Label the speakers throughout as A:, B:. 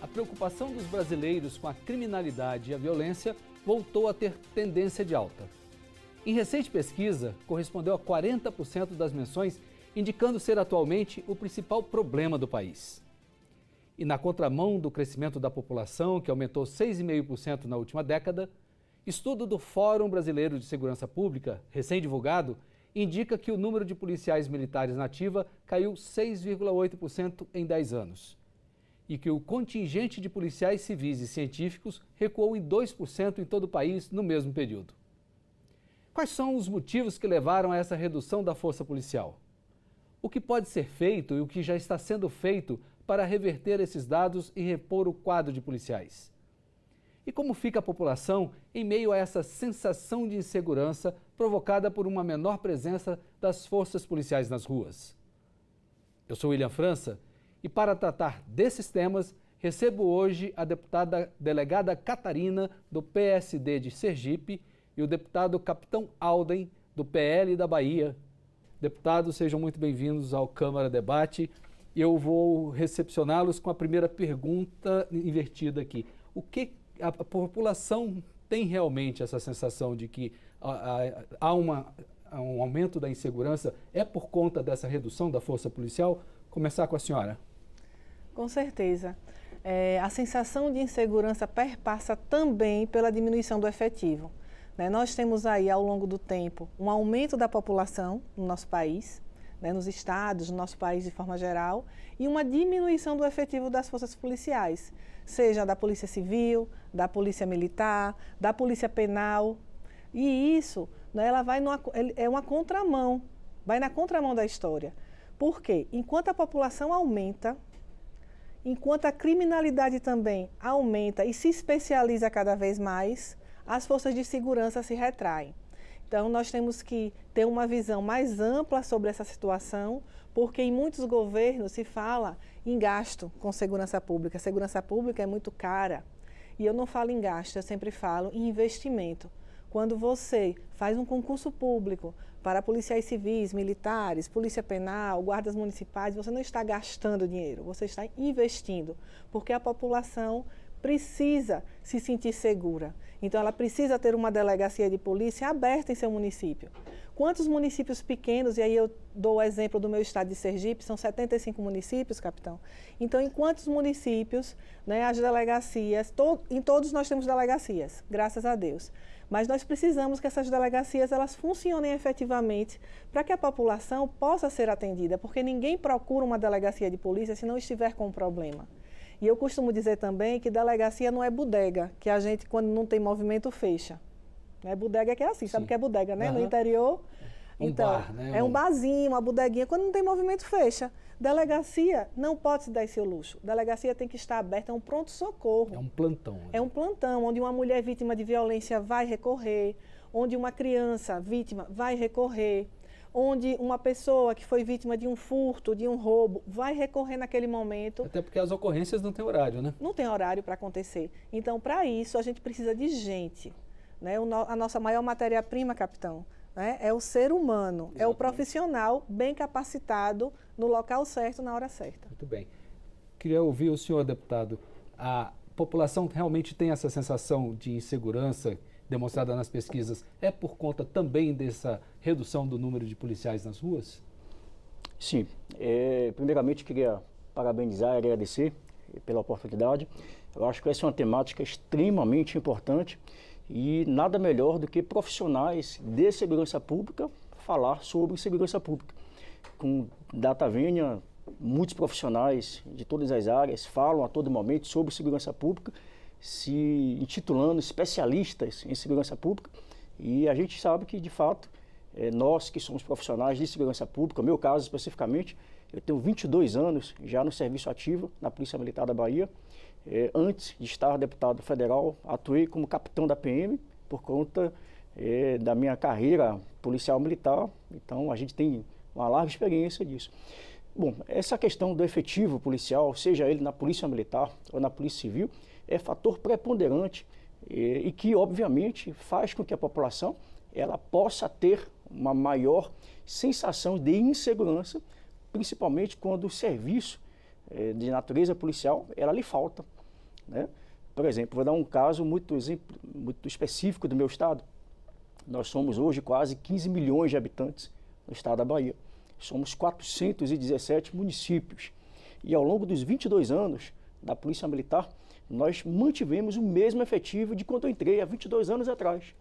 A: A preocupação dos brasileiros com a criminalidade e a violência voltou a ter tendência de alta. Em recente pesquisa, correspondeu a 40% das menções, indicando ser atualmente o principal problema do país. E na contramão do crescimento da população, que aumentou 6,5% na última década, estudo do Fórum Brasileiro de Segurança Pública, recém-divulgado, indica que o número de policiais militares na ativa caiu 6,8% em 10 anos. E que o contingente de policiais civis e científicos recuou em 2% em todo o país no mesmo período. Quais são os motivos que levaram a essa redução da força policial? O que pode ser feito e o que já está sendo feito para reverter esses dados e repor o quadro de policiais? E como fica a população em meio a essa sensação de insegurança provocada por uma menor presença das forças policiais nas ruas? Eu sou William França e para tratar desses temas, recebo hoje a deputada delegada Catarina, do PSD de Sergipe, e o deputado Capitão Alden, do PL da Bahia. Deputados, sejam muito bem-vindos ao Câmara Debate. Eu vou recepcioná-los com a primeira pergunta invertida aqui. O que a população tem realmente essa sensação de que há um aumento da insegurança? É por conta dessa redução da força policial? Começar com a senhora.
B: Com certeza. A sensação de insegurança perpassa também pela diminuição do efetivo. Nós temos aí, ao longo do tempo, um aumento da população no nosso país, nos estados, no nosso país de forma geral, e uma diminuição do efetivo das forças policiais, seja da Polícia Civil, da Polícia Militar, da Polícia Penal. E isso, ela vai é uma contramão, vai na contramão da história. Por quê? Enquanto a população aumenta, enquanto a criminalidade também aumenta e se especializa cada vez mais, as forças de segurança se retraem. Então, nós temos que ter uma visão mais ampla sobre essa situação, porque em muitos governos se fala em gasto com segurança pública. A segurança pública é muito cara. E eu não falo em gasto, eu sempre falo em investimento. Quando você faz um concurso público para policiais civis, militares, polícia penal, guardas municipais, você não está gastando dinheiro, você está investindo, porque a população precisa se sentir segura. Então, ela precisa ter uma delegacia de polícia aberta em seu município. Quantos municípios pequenos, e aí eu dou o exemplo do meu estado de Sergipe, são 75 municípios, capitão. Então, em quantos municípios, as delegacias, em todos nós temos delegacias, graças a Deus. Mas nós precisamos que essas delegacias elas funcionem efetivamente para que a população possa ser atendida, porque ninguém procura uma delegacia de polícia se não estiver com um problema. E eu costumo dizer também que delegacia não é bodega, que a gente, quando não tem movimento, fecha. Bodega que é assim, sabe o que é bodega, né? Uhum. No interior. Então,
A: bar, né?
B: É um barzinho, uma bodeguinha. Quando não tem movimento, fecha. Delegacia não pode se dar esse luxo. Delegacia tem que estar aberta, é um pronto-socorro.
A: É um plantão. Né?
B: É um plantão, onde uma mulher vítima de violência vai recorrer, onde uma criança vítima vai recorrer, onde uma pessoa que foi vítima de um furto, de um roubo, vai recorrer naquele momento.
A: Até porque as ocorrências não têm horário, né?
B: Não tem horário para acontecer. Então, para isso, a gente precisa de gente. A nossa maior matéria-prima, capitão, é o ser humano, exatamente. É o profissional bem capacitado no local certo, na hora certa.
A: Muito bem. Queria ouvir o senhor, deputado. A população realmente tem essa sensação de insegurança demonstrada nas pesquisas, é por conta também dessa redução do número de policiais nas ruas?
C: Sim. Primeiramente, queria parabenizar e agradecer pela oportunidade. Eu acho que essa é uma temática extremamente importante e nada melhor do que profissionais de segurança pública falar sobre segurança pública. Com data vênia, muitos profissionais de todas as áreas falam a todo momento sobre segurança pública, se intitulando especialistas em segurança pública, e a gente sabe que, de fato, nós que somos profissionais de segurança pública, no meu caso especificamente, eu tenho 22 anos já no serviço ativo na Polícia Militar da Bahia. Antes de estar deputado federal, atuei como capitão da PM por conta da minha carreira policial militar, então a gente tem uma larga experiência disso. Bom, essa questão do efetivo policial, seja ele na Polícia Militar ou na Polícia Civil, é fator preponderante e que, obviamente, faz com que a população ela possa ter uma maior sensação de insegurança, principalmente quando o serviço de natureza policial ela lhe falta, né? Por exemplo, vou dar um caso muito específico do meu estado. Nós somos hoje quase 15 milhões de habitantes no estado da Bahia. Somos 417 municípios. E ao longo dos 22 anos da Polícia Militar, nós mantivemos o mesmo efetivo de quando eu entrei há 22 anos atrás.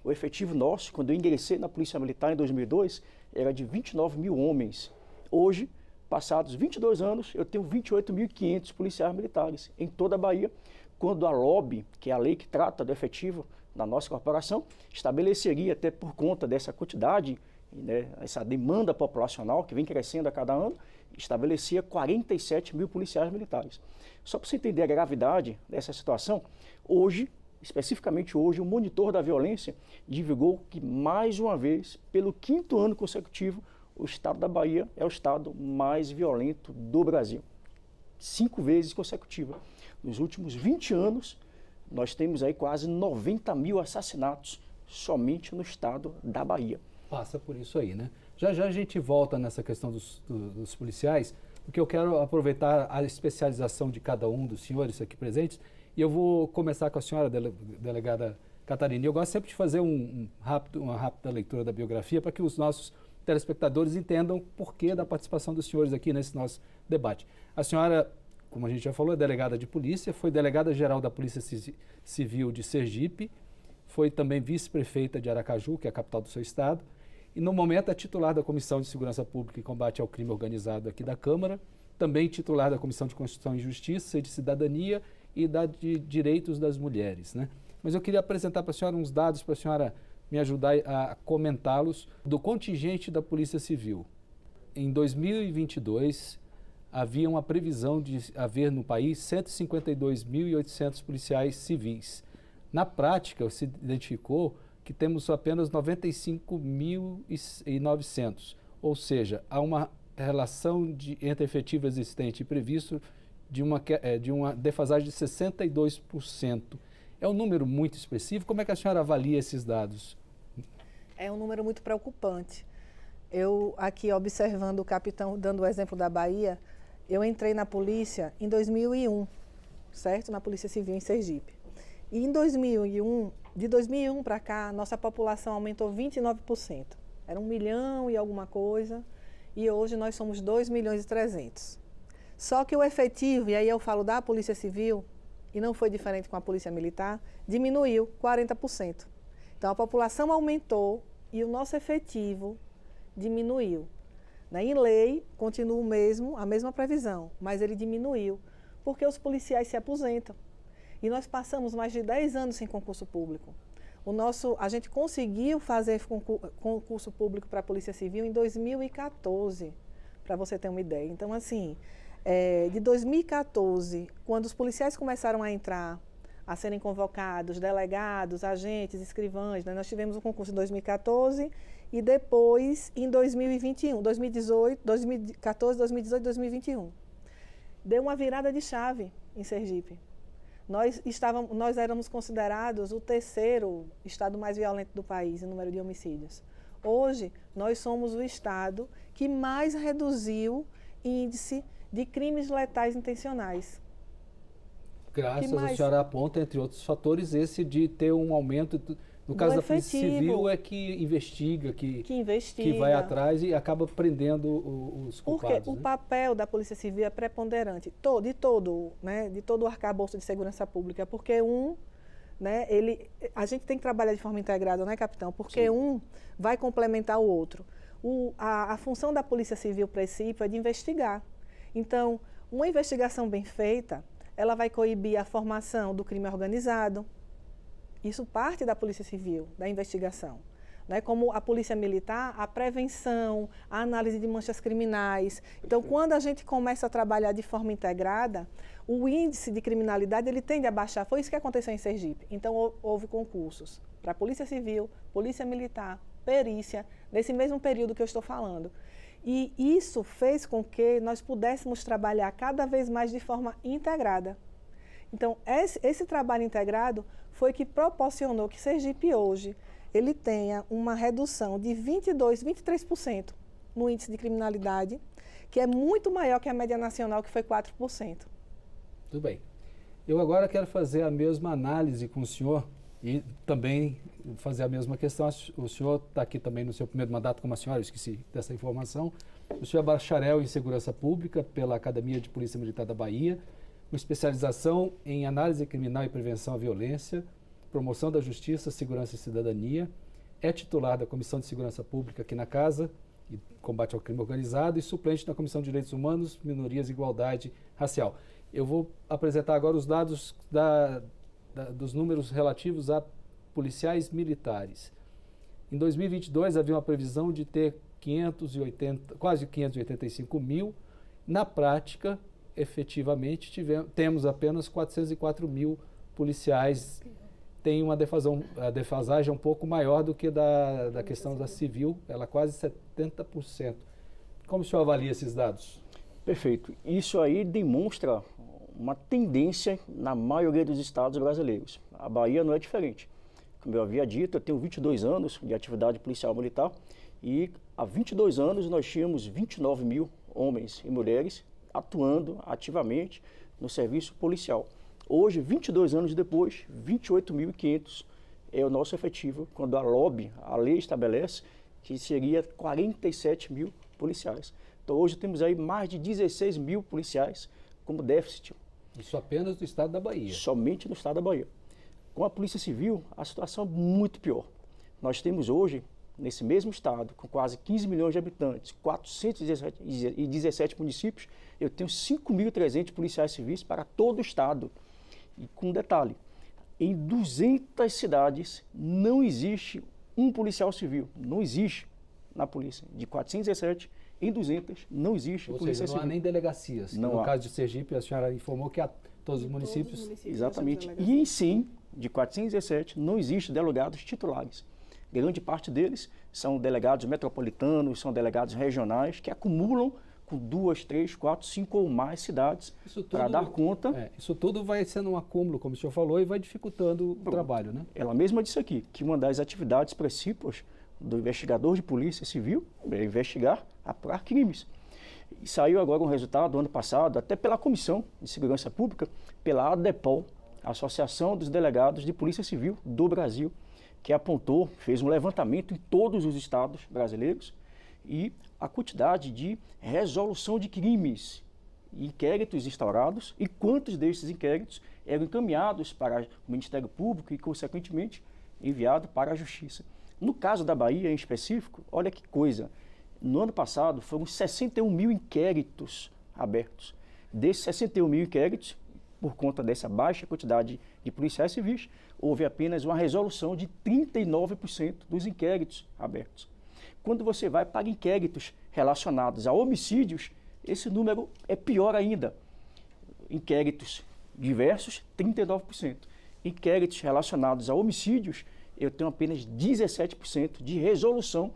C: O efetivo nosso, quando eu ingressei na Polícia Militar em 2002, era de 29 mil homens. Hoje, passados 22 anos, eu tenho 28.500 policiais militares em toda a Bahia, quando a LOB, que é a lei que trata do efetivo da nossa corporação, estabeleceria, até por conta dessa quantidade, né, essa demanda populacional que vem crescendo a cada ano, estabelecia 47 mil policiais militares. Só para você entender a gravidade dessa situação, hoje, especificamente hoje, o monitor da violência divulgou que, mais uma vez, pelo 5º ano consecutivo, o estado da Bahia é o estado mais violento do Brasil. 5 vezes consecutiva. Nos últimos 20 anos, nós temos aí quase 90 mil assassinatos somente no estado da Bahia.
A: Passa por isso aí, né? Já já a gente volta nessa questão dos policiais, porque eu quero aproveitar a especialização de cada um dos senhores aqui presentes, e eu vou começar com a senhora, delegada Catarina. Eu gosto sempre de fazer uma rápida leitura da biografia para que os nossos telespectadores entendam o porquê da participação dos senhores aqui nesse nosso debate. A senhora, como a gente já falou, é delegada de polícia, foi delegada-geral da Polícia Civil de Sergipe, foi também vice-prefeita de Aracaju, que é a capital do seu estado, e no momento é titular da Comissão de Segurança Pública e Combate ao Crime Organizado aqui da Câmara, também titular da Comissão de Constituição e Justiça e de Cidadania e da de Direitos das Mulheres, né? Mas eu queria apresentar para a senhora uns dados para a senhora me ajudar a comentá-los do contingente da Polícia Civil. Em 2022, havia uma previsão de haver no país 152.800 policiais civis. Na prática, se identificou que temos apenas 95.900, ou seja, há uma relação entre efetivo existente e previsto de uma defasagem de 62%. É um número muito expressivo. Como é que a senhora avalia esses dados?
B: É um número muito preocupante. Eu, aqui observando o capitão, dando o exemplo da Bahia, eu entrei na polícia em 2001, certo? Na Polícia Civil em Sergipe. E em 2001, de 2001 para cá, nossa população aumentou 29%. Era 1 milhão e alguma coisa, e hoje nós somos 2.300.000. Só que o efetivo, e aí eu falo da Polícia Civil, e não foi diferente com a Polícia Militar, diminuiu 40%. Então a população aumentou e o nosso efetivo diminuiu. Em lei, continua a mesma previsão, mas ele diminuiu, porque os policiais se aposentam. E nós passamos mais de 10 anos sem concurso público. A gente conseguiu fazer concurso público para a Polícia Civil em 2014, para você ter uma ideia. Então, assim, de 2014, quando os policiais começaram a entrar, a serem convocados, delegados, agentes, escrivães, né? Nós tivemos um concurso em 2014 e depois em 2021, 2014, 2018, 2021. Deu uma virada de chave em Sergipe. Nós éramos considerados o 3º estado mais violento do país em número de homicídios. Hoje, nós somos o estado que mais reduziu índice de crimes letais intencionais.
A: Graças a senhora aponta, entre outros fatores, esse de ter um aumento, no caso da Polícia Civil, é que investiga, que vai atrás e acaba prendendo os culpados.
B: Porque o papel da Polícia Civil é preponderante, de todo o arcabouço de segurança pública, porque a gente tem que trabalhar de forma integrada, né, capitão? Porque Sim. Um vai complementar o outro. A função da Polícia Civil, princípio, é de investigar. Então, uma investigação bem feita, ela vai coibir a formação do crime organizado. Isso parte da Polícia Civil, da investigação. Né? Como a Polícia Militar, a prevenção, a análise de manchas criminais. Então, quando a gente começa a trabalhar de forma integrada, o índice de criminalidade ele tende a baixar. Foi isso que aconteceu em Sergipe. Então, houve concursos para a Polícia Civil, Polícia Militar, perícia, nesse mesmo período que eu estou falando. E isso fez com que nós pudéssemos trabalhar cada vez mais de forma integrada. Então, esse trabalho integrado foi que proporcionou que Sergipe hoje ele tenha uma redução de 23% no índice de criminalidade, que é muito maior que a média nacional, que foi 4%.
A: Tudo bem. Eu agora quero fazer a mesma análise com o senhor e também fazer a mesma questão. O senhor está aqui também no seu primeiro mandato como a senhora, eu esqueci dessa informação. O senhor é bacharel em Segurança Pública pela Academia de Polícia Militar da Bahia, com especialização em análise criminal e prevenção à violência, promoção da justiça, segurança e cidadania. É titular da Comissão de Segurança Pública aqui na Casa e Combate ao Crime Organizado e suplente na Comissão de Direitos Humanos, Minorias e Igualdade Racial. Eu vou apresentar agora os dados dos números relativos a policiais militares. Em 2022, havia uma previsão de ter quase 585 mil. Na prática, efetivamente, temos apenas 404 mil policiais. Tem uma defasagem um pouco maior do que da questão da civil, ela quase 70%. Como o senhor avalia esses dados?
C: Perfeito. Isso aí demonstra uma tendência na maioria dos estados brasileiros. A Bahia não é diferente. Como eu havia dito, eu tenho 22 anos de atividade policial militar e há 22 anos nós tínhamos 29 mil homens e mulheres atuando ativamente no serviço policial. Hoje, 22 anos depois, 28.500 é o nosso efetivo, quando a lei estabelece que seria 47 mil policiais. Então hoje temos aí mais de 16 mil policiais como déficit.
A: Isso apenas do estado da Bahia? Somente
C: no estado da Bahia. Com a Polícia Civil, a situação é muito pior. Nós temos hoje, nesse mesmo estado, com quase 15 milhões de habitantes, 417 municípios, eu tenho 5.300 policiais civis para todo o estado. E com um detalhe, em 200 cidades não existe um policial civil, não existe na polícia. De 417, em 200 não existe polícia civil.
A: Não há nem delegacias. No caso de Sergipe, a senhora informou que há todos os municípios.
C: Exatamente. E em sim, de 417, não existe delegados titulares. Grande parte deles são delegados metropolitanos, são delegados regionais que acumulam com 2, 3, 4, 5 ou mais cidades para dar conta.
A: Isso tudo vai sendo um acúmulo, como o senhor falou, e vai dificultando o trabalho, né?
C: Ela mesma disse aqui que uma das atividades principais do investigador de polícia civil é investigar, apurar crimes. E saiu agora um resultado, ano passado, até pela Comissão de Segurança Pública, pela ADEPOL, Associação dos Delegados de Polícia Civil do Brasil, que apontou, fez um levantamento em todos os estados brasileiros e a quantidade de resolução de crimes, inquéritos instaurados e quantos desses inquéritos eram encaminhados para o Ministério Público e, consequentemente, enviado para a Justiça. No caso da Bahia, em específico, olha que coisa, no ano passado foram 61 mil inquéritos abertos. Desses 61 mil inquéritos, por conta dessa baixa quantidade de policiais civis, houve apenas uma resolução de 39% dos inquéritos abertos. Quando você vai para inquéritos relacionados a homicídios, esse número é pior ainda. Inquéritos diversos, 39%. Inquéritos relacionados a homicídios, eu tenho apenas 17% de resolução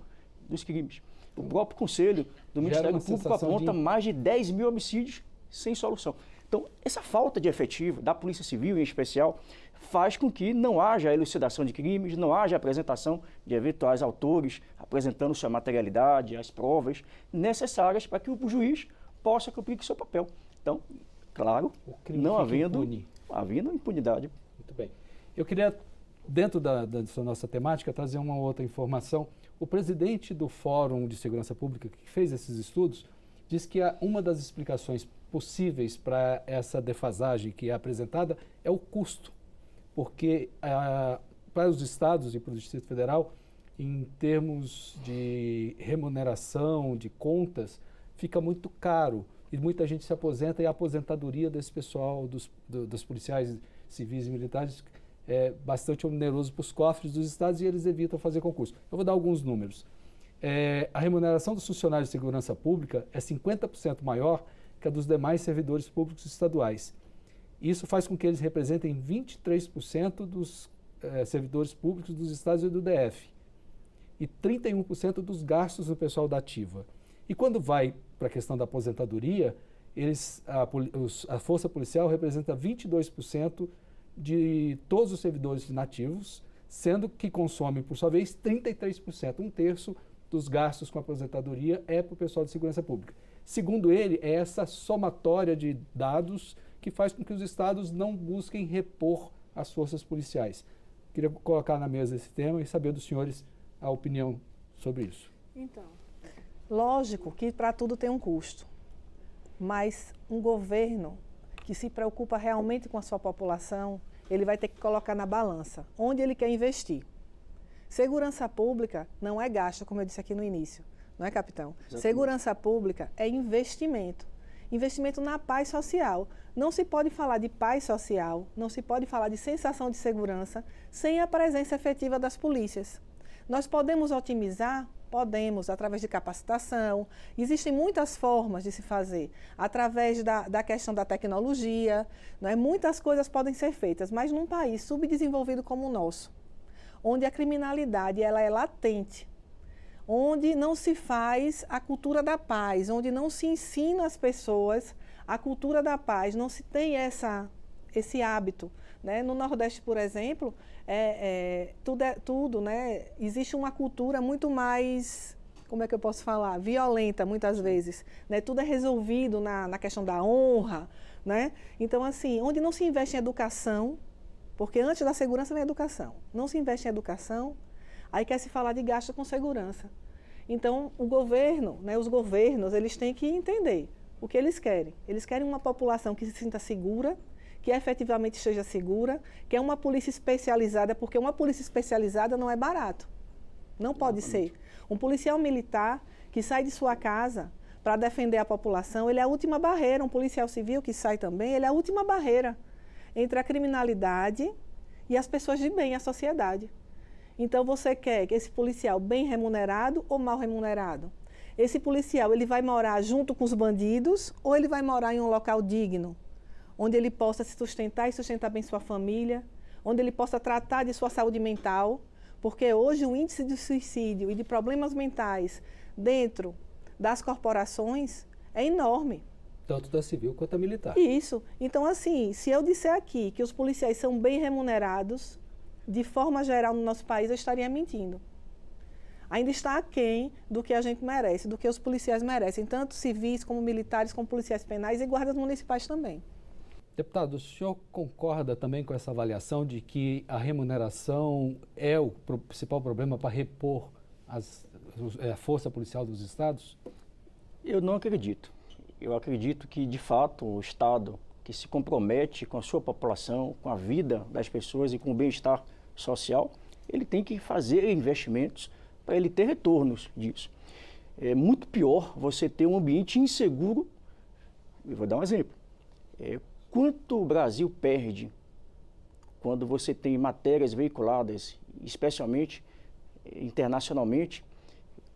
C: dos crimes. O próprio Conselho do Ministério Público aponta mais de 10 mil homicídios sem solução. Então, essa falta de efetivo da Polícia Civil, em especial, faz com que não haja elucidação de crimes, não haja apresentação de eventuais autores, apresentando sua materialidade, as provas necessárias para que o juiz possa cumprir seu papel. Então, claro, não havendo impunidade.
A: Muito bem. Eu queria, dentro da nossa temática, trazer uma outra informação. O presidente do Fórum de Segurança Pública, que fez esses estudos, diz que uma das explicações possíveis para essa defasagem que é apresentada é o custo. Porque para os estados e para o Distrito Federal, em termos de remuneração, de contas, fica muito caro. E muita gente se aposenta e a aposentadoria desse pessoal, dos policiais civis e militares, é bastante oneroso para os cofres dos estados e eles evitam fazer concurso. Eu vou dar alguns números. A remuneração dos funcionários de segurança pública é 50% maior que a dos demais servidores públicos estaduais. Isso faz com que eles representem 23% dos servidores públicos dos estados e do DF e 31% dos gastos do pessoal da ativa. E quando vai para a questão da aposentadoria, A força policial representa 22% de todos os servidores nativos, sendo que consome, por sua vez, 33%, um terço dos gastos com aposentadoria é para o pessoal de segurança pública. Segundo ele, é essa somatória de dados que faz com que os estados não busquem repor as forças policiais. Queria colocar na mesa esse tema e saber dos senhores a opinião sobre isso.
B: Então, lógico que para tudo tem um custo, mas um governo que se preocupa realmente com a sua população, ele vai ter que colocar na balança onde ele quer investir. Segurança pública não é gasto, como eu disse aqui no início, não é, capitão? Exatamente. Segurança pública é investimento. Investimento na paz social. Não se pode falar de paz social, não se pode falar de sensação de segurança sem a presença efetiva das polícias. Nós podemos otimizar? Podemos, através de capacitação. Existem muitas formas de se fazer, através da questão da tecnologia, né? Muitas coisas podem ser feitas, mas num país subdesenvolvido como o nosso, onde a criminalidade ela é latente, onde não se faz a cultura da paz, onde não se ensina às pessoas a cultura da paz, não se tem esse hábito. Né? No Nordeste, por exemplo, tudo, né? Existe uma cultura muito mais, como é que eu posso falar, violenta muitas vezes. Né? Tudo é resolvido na questão da honra. Né? Então, assim, onde não se investe em educação, porque antes da segurança vem a educação, não se investe em educação, aí quer se falar de gasto com segurança. Então, o governo, né, os governos, eles têm que entender o que eles querem. Eles querem uma população que se sinta segura, que efetivamente esteja segura, que é uma polícia especializada, porque uma polícia especializada não é barato. Não pode ser. Um policial militar que sai de sua casa para defender a população, ele é a última barreira. Um policial civil que sai também, ele é a última barreira entre a criminalidade e as pessoas de bem, a sociedade. Então, você quer que esse policial bem remunerado ou mal remunerado? Esse policial, ele vai morar junto com os bandidos ou ele vai morar em um local digno, onde ele possa se sustentar e sustentar bem sua família, onde ele possa tratar de sua saúde mental, porque hoje o índice de suicídio e de problemas mentais dentro das corporações é enorme.
A: Tanto da civil quanto da militar.
B: Isso. Então, assim, se eu disser aqui que os policiais são bem remunerados, de forma geral no nosso país, eu estaria mentindo. Ainda está aquém do que a gente merece, do que os policiais merecem, tanto civis como militares, como policiais penais e guardas municipais também.
A: Deputado, o senhor concorda também com essa avaliação de que a remuneração é o principal problema para repor a força policial dos estados?
C: Eu não acredito. Eu acredito que, de fato, o Estado que se compromete com a sua população, com a vida das pessoas e com o bem-estar social, ele tem que fazer investimentos para ele ter retornos disso. É muito pior você ter um ambiente inseguro. Eu vou dar um exemplo. Quanto o Brasil perde quando você tem matérias veiculadas, especialmente internacionalmente,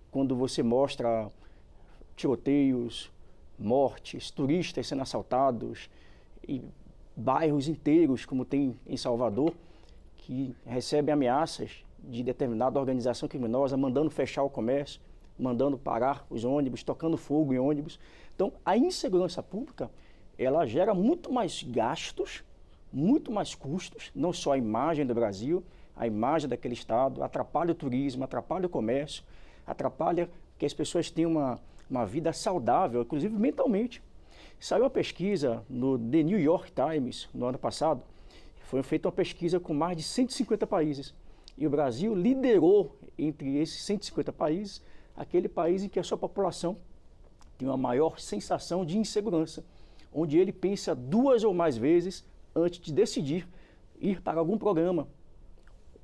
C: quando você mostra tiroteios, mortes, turistas sendo assaltados, e bairros inteiros, como tem em Salvador, que recebem ameaças de determinada organização criminosa, mandando fechar o comércio, mandando parar os ônibus, tocando fogo em ônibus. Então, a insegurança pública, ela gera muito mais gastos, muito mais custos, não só a imagem do Brasil, a imagem daquele estado, atrapalha o turismo, atrapalha o comércio, atrapalha que as pessoas tenham uma vida saudável, inclusive mentalmente. Saiu uma pesquisa no The New York Times, no ano passado, foi feita uma pesquisa com mais de 150 países. E o Brasil liderou entre esses 150 países, aquele país em que a sua população tem uma maior sensação de insegurança, onde ele pensa 2 ou mais vezes antes de decidir ir para algum programa,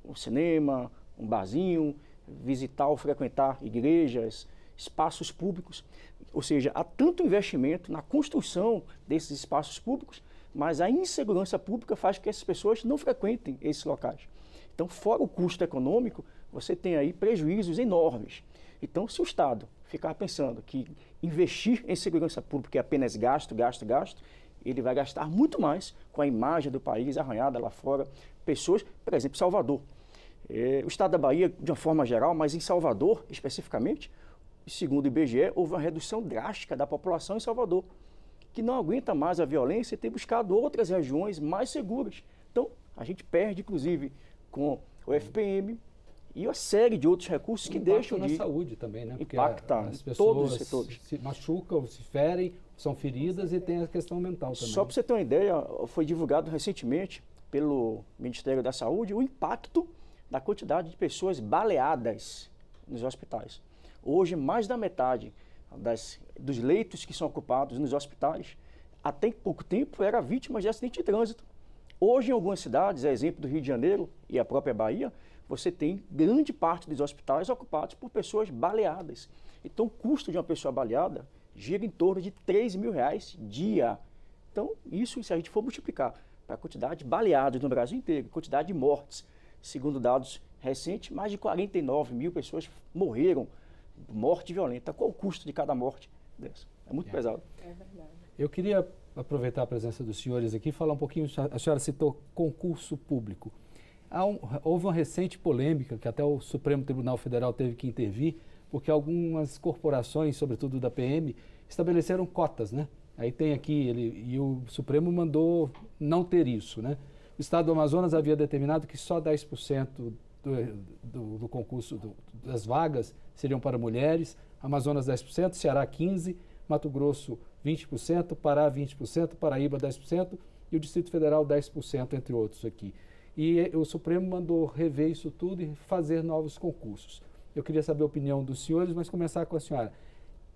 C: um cinema, um barzinho, visitar ou frequentar igrejas, espaços públicos. Ou seja, há tanto investimento na construção desses espaços públicos, mas a insegurança pública faz com que essas pessoas não frequentem esses locais. Então, fora o custo econômico, você tem aí prejuízos enormes. Então, se o Estado ficar pensando que investir em segurança pública é apenas gasto, ele vai gastar muito mais com a imagem do país arranhada lá fora. Pessoas, por exemplo, Salvador. O Estado da Bahia, de uma forma geral, mas em Salvador, especificamente, segundo o IBGE, houve uma redução drástica da população em Salvador. que não aguenta mais a violência e tem buscado outras regiões mais seguras. Então, a gente perde, inclusive, com o FPM e uma série de outros recursos que deixam
A: na
C: de...
A: saúde também, né? Porque
C: impacta
A: as
C: em
A: pessoas
C: todos os setores.
A: se machucam, se ferem, são feridas e tem a questão mental também.
C: Só para você ter uma ideia, foi divulgado recentemente pelo Ministério da Saúde o impacto da quantidade de pessoas baleadas nos hospitais. Hoje, mais da metade dos leitos que são ocupados nos hospitais, até pouco tempo, era vítimas de acidente de trânsito. Hoje, em algumas cidades, a exemplo do Rio de Janeiro e a própria Bahia, você tem grande parte dos hospitais ocupados por pessoas baleadas. Então, o custo de uma pessoa baleada gira em torno de R$3.000 dia. Então, isso, se a gente for multiplicar para a quantidade de baleados no Brasil inteiro, quantidade de mortes, segundo dados recentes, mais de 49 mil pessoas morreram, morte violenta. Qual o custo de cada morte dessa? É muito pesado.
B: É verdade.
A: Eu queria aproveitar a presença dos senhores aqui e falar um pouquinho, a senhora citou concurso público. Houve uma recente polêmica que até o Supremo Tribunal Federal teve que intervir, porque algumas corporações, sobretudo da PM, estabeleceram cotas, né? Aí tem aqui, e o Supremo mandou não ter isso, né? O Estado do Amazonas havia determinado que só 10% do concurso, das vagas, seriam para mulheres, Amazonas 10%, Ceará 15%, Mato Grosso 20%, Pará 20%, Paraíba 10% e o Distrito Federal 10%, entre outros aqui. E o Supremo mandou rever isso tudo e fazer novos concursos. Eu queria saber a opinião dos senhores, mas começar com a senhora.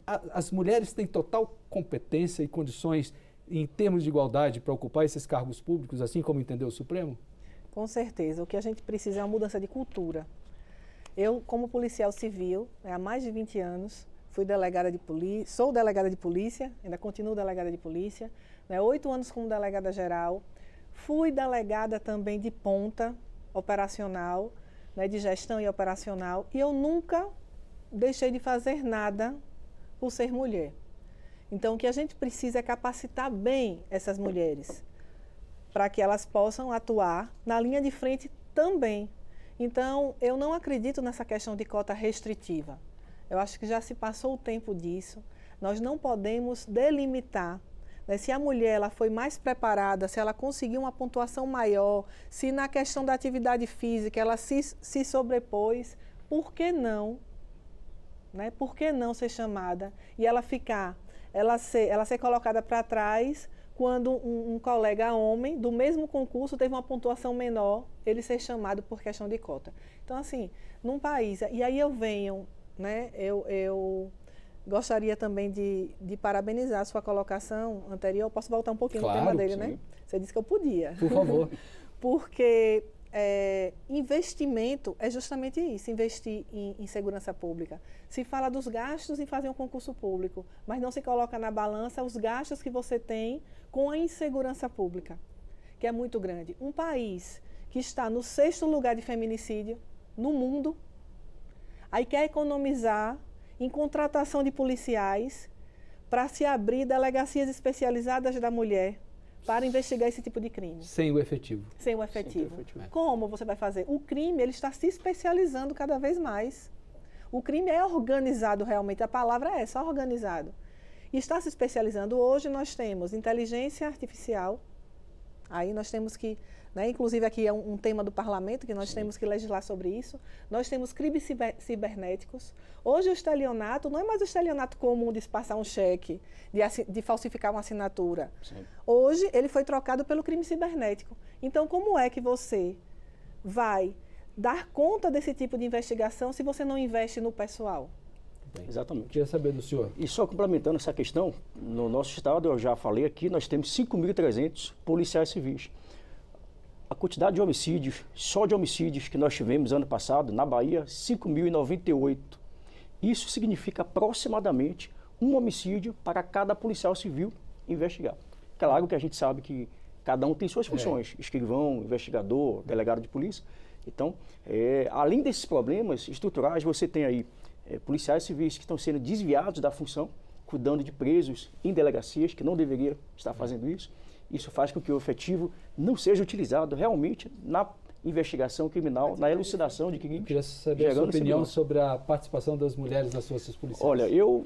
A: As mulheres têm total competência e condições, em termos de igualdade, para ocupar esses cargos públicos, assim como entendeu o Supremo?
B: Com certeza. O que a gente precisa é uma mudança de cultura. Eu, como policial civil, há mais de 20 anos, fui delegada de polícia, sou delegada de polícia, ainda continuo delegada de polícia, 8 anos como delegada geral. Fui delegada também de ponta operacional, de gestão e operacional, e eu nunca deixei de fazer nada por ser mulher. Então, o que a gente precisa é capacitar bem essas mulheres, para que elas possam atuar na linha de frente também. Então, eu não acredito nessa questão de cota restritiva. Eu acho que já se passou o tempo disso. Nós não podemos delimitar, se a mulher ela foi mais preparada, se ela conseguiu uma pontuação maior, se na questão da atividade física ela se sobrepôs, por que não? Por que não ser chamada e ela ser colocada para trás quando um colega homem do mesmo concurso teve uma pontuação menor, ele ser chamado por questão de cota. Então, assim, num país, e aí eu venho, eu gostaria também de parabenizar a sua colocação anterior. Eu posso voltar um pouquinho no tema dele, né? Você disse que eu podia.
A: Por favor.
B: Porque investimento é justamente isso, investir em segurança pública. Se fala dos gastos em fazer um concurso público, mas não se coloca na balança os gastos que você tem com a insegurança pública, que é muito grande. Um país que está no 6º lugar de feminicídio no mundo, aí quer economizar em contratação de policiais para se abrir delegacias especializadas da mulher para investigar esse tipo de crime.
A: Sem o efetivo.
B: Sem o efetivo. Como você vai fazer? O crime ele está se especializando cada vez mais. O crime é organizado realmente, a palavra é só organizado. E está se especializando. Hoje nós temos inteligência artificial, aí nós temos que, inclusive aqui é um tema do parlamento, que nós temos que legislar sobre isso. Nós temos crimes cibernéticos. Hoje o estelionato não é mais o estelionato comum de passar um cheque, de falsificar uma assinatura. Sim. Hoje ele foi trocado pelo crime cibernético. Então, como é que você vai dar conta desse tipo de investigação se você não investe no pessoal?
C: Bem, exatamente.
A: Queria saber do senhor.
C: E só complementando essa questão, no nosso estado, eu já falei aqui, nós temos 5.300 policiais civis. A quantidade de homicídios, só de homicídios que nós tivemos ano passado, na Bahia, 5.098. Isso significa aproximadamente um homicídio para cada policial civil investigar. Claro que a gente sabe que cada um tem suas funções, escrivão, investigador, delegado de polícia. Então, além desses problemas estruturais, você tem aí policiais civis que estão sendo desviados da função, cuidando de presos em delegacias, que não deveria estar fazendo isso. Isso faz com que o efetivo não seja utilizado realmente na investigação criminal, na elucidação de crimes.
A: Eu queria saber a sua opinião sobre a participação das mulheres nas forças policiais.
C: Olha, eu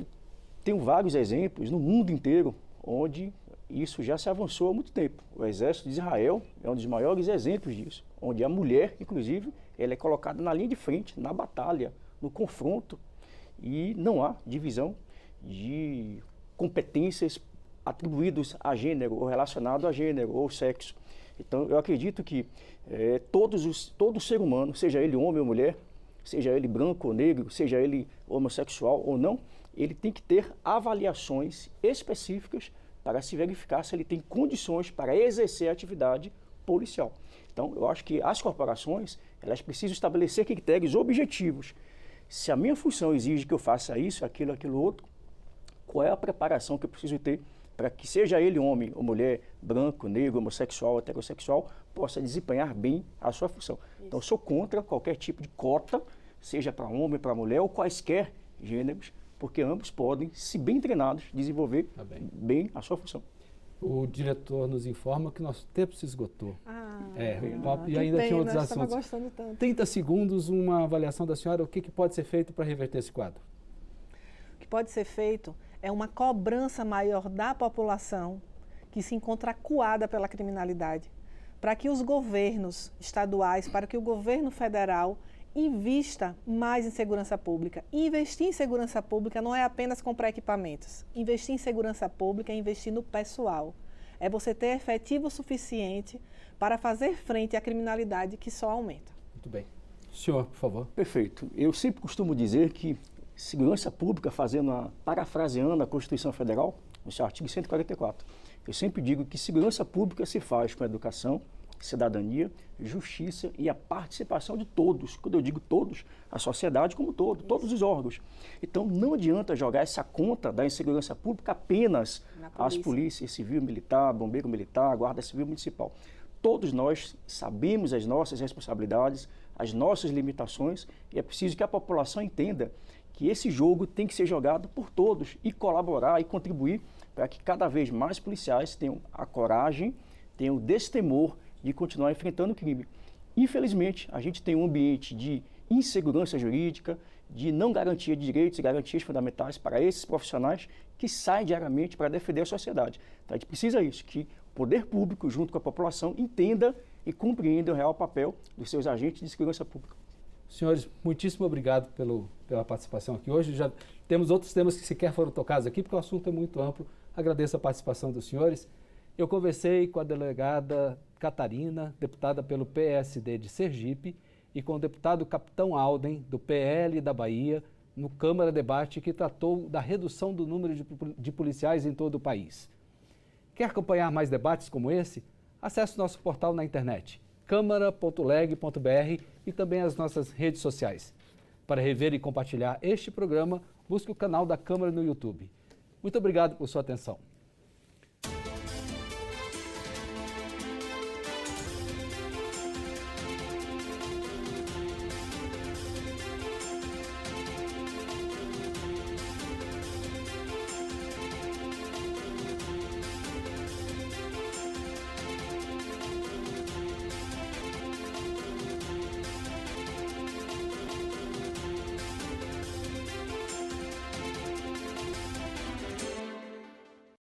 C: tenho vários exemplos no mundo inteiro onde isso já se avançou há muito tempo. O Exército de Israel é um dos maiores exemplos disso, onde a mulher, inclusive, ela é colocada na linha de frente, na batalha, no confronto, e não há divisão de competências atribuídas a gênero, ou relacionado a gênero, ou sexo. Então, eu acredito que todo ser humano, seja ele homem ou mulher, seja ele branco ou negro, seja ele homossexual ou não, ele tem que ter avaliações específicas para se verificar se ele tem condições para exercer a atividade policial. Então, eu acho que as corporações, elas precisam estabelecer critérios objetivos. Se a minha função exige que eu faça isso, aquilo outro, qual é a preparação que eu preciso ter para que seja ele homem ou mulher, branco, negro, homossexual, heterossexual, possa desempenhar bem a sua função. Isso. Então, eu sou contra qualquer tipo de cota, seja para homem, para mulher ou quaisquer gêneros, porque ambos podem, se bem treinados, desenvolver bem a sua função.
A: O diretor nos informa que nosso tempo se esgotou. E
B: que
A: ainda
B: pena,
A: tinha outros
B: eu
A: assuntos.
B: estava gostando tanto.
A: 30 segundos, uma avaliação da senhora, o que pode ser feito para reverter esse quadro?
B: O que pode ser feito é uma cobrança maior da população que se encontra acuada pela criminalidade, para que os governos estaduais, para que o governo federal invista mais em segurança pública. Investir em segurança pública não é apenas comprar equipamentos. Investir em segurança pública é investir no pessoal. É você ter efetivo suficiente para fazer frente à criminalidade que só aumenta.
A: Muito bem. Senhor, por favor.
C: Perfeito. Eu sempre costumo dizer que segurança pública, parafraseando a Constituição Federal, no seu artigo 144, eu sempre digo que segurança pública se faz com educação, cidadania, justiça e a participação de todos. Quando eu digo todos, a sociedade como todo, todos os órgãos. Então, não adianta jogar essa conta da insegurança pública apenas às polícias civil, militar, bombeiro militar, guarda civil municipal. Todos nós sabemos as nossas responsabilidades, as nossas limitações, e é preciso que a população entenda que esse jogo tem que ser jogado por todos e colaborar e contribuir para que cada vez mais policiais tenham a coragem, tenham o destemor de continuar enfrentando o crime. Infelizmente, a gente tem um ambiente de insegurança jurídica, de não garantia de direitos e garantias fundamentais para esses profissionais que saem diariamente para defender a sociedade. Então, a gente precisa isso, que o poder público, junto com a população, entenda e compreenda o real papel dos seus agentes de segurança pública.
A: Senhores, muitíssimo obrigado pela participação aqui hoje. Já temos outros temas que sequer foram tocados aqui, porque o assunto é muito amplo. Agradeço a participação dos senhores. Eu conversei com a delegada Catarina, deputada pelo PSD de Sergipe, e com o deputado Capitão Alden, do PL da Bahia, no Câmara Debate, que tratou da redução do número de policiais em todo o país. Quer acompanhar mais debates como esse? Acesse o nosso portal na internet, câmara.leg.br, e também as nossas redes sociais. Para rever e compartilhar este programa, busque o canal da Câmara no YouTube. Muito obrigado por sua atenção.